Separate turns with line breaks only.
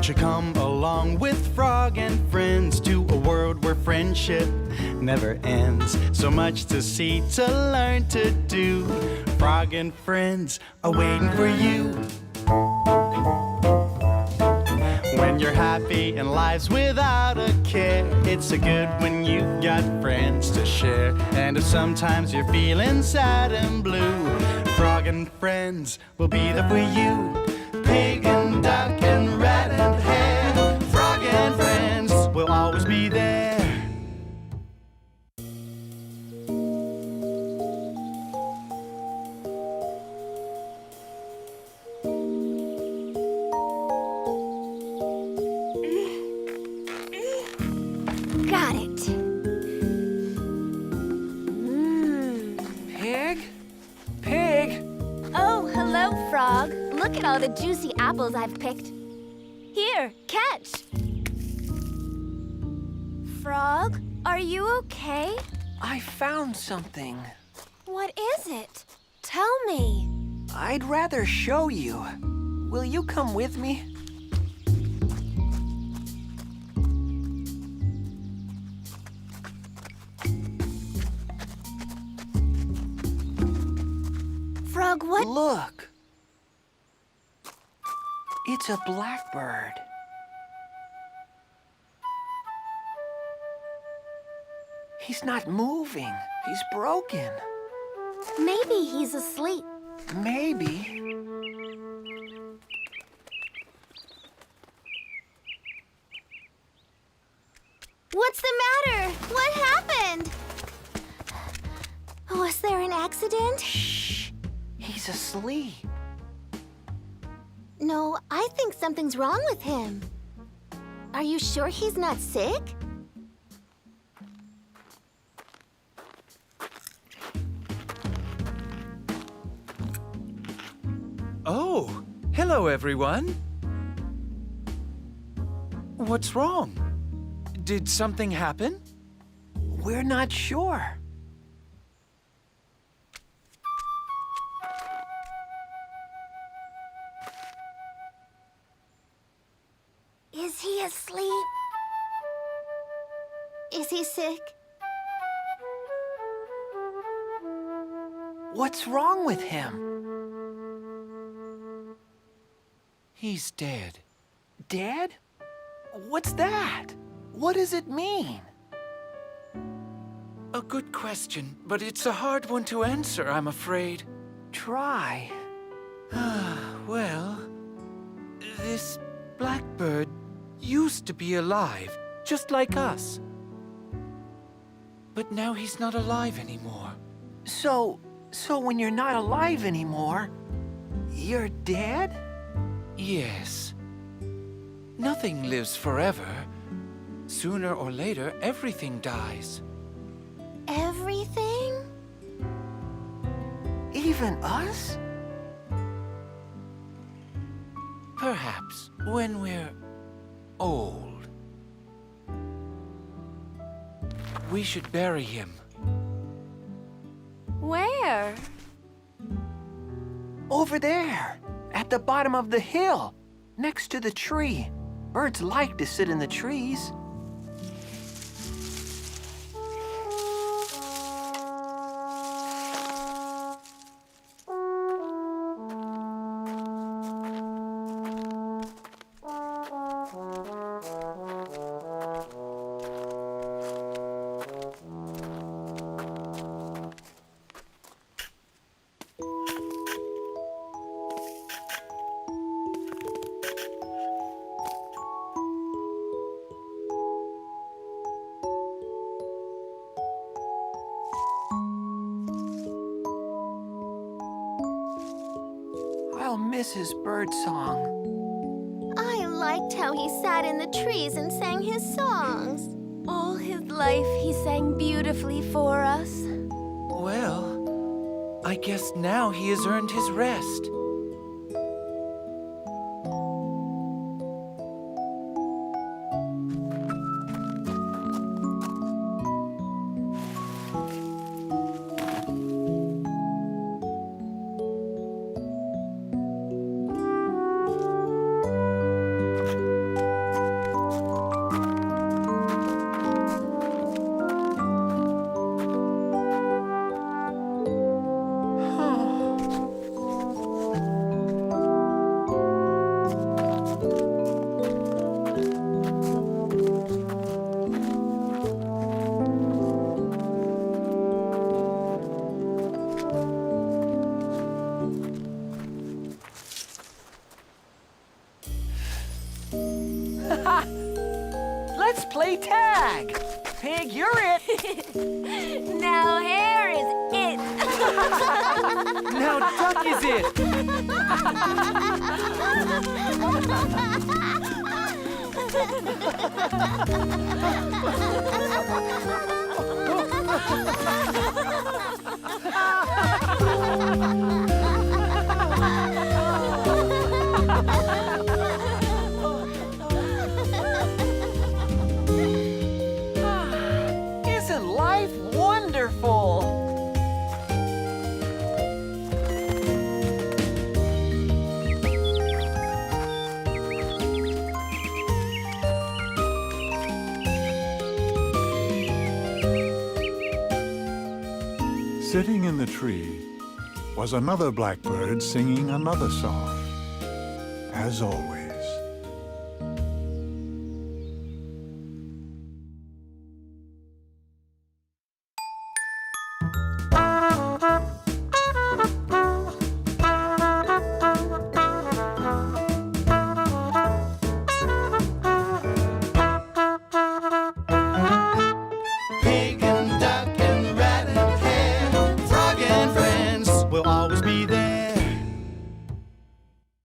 Won't you come along with Frog and friends to a world where friendship never ends? So much to see, to learn, to do. Frog and friends are waiting for you. When you're happy and life's without a care, it's so good when you've got friends to share. And if sometimes you're feeling sad and blue, Frog and friends will be there for you. Pig and duck and rat and hare, Frog and friends will always be there.
Got it.
Pig? Pig!
Oh, hello, Frog. Look at all the juicy apples I've picked. Here, catch. Frog, are you okay?
I found something.
What is it? Tell me.
I'd rather show you. Will you come with me?
Frog, what?
Look. It's a blackbird. He's not moving. He's broken.
Maybe he's asleep.
Maybe.
What's the matter? What happened? Was there an accident?
Shh. He's asleep.
No, I think something's wrong with him. Are you sure he's not sick?
Oh, hello everyone. What's wrong? Did something happen?
We're not sure.
Is he asleep? Is he sick?
What's wrong with him?
He's dead.
Dead? What's that? What does it mean?
A good question, but it's a hard one to answer, I'm afraid.
Try.
Well, this blackbird used to be alive, just like us. But now he's not alive anymore.
So when you're not alive anymore, you're dead?
Yes. Nothing lives forever. Sooner or later, everything dies.
Everything?
Even us?
Perhaps when we're old. We should bury him.
Where?
Over there, at the bottom of the hill, next to the tree. Birds like to sit in the trees. I'll miss his birdsong.
I liked how he sat in the trees and sang his songs. All his life, he sang beautifully for us.
Well, I guess now he has earned his rest.
Let's play tag. Pig, you're it.
Now hair is it.
Now duck is it. Isn't life wonderful?
Sitting in the tree was another blackbird singing another song. As always,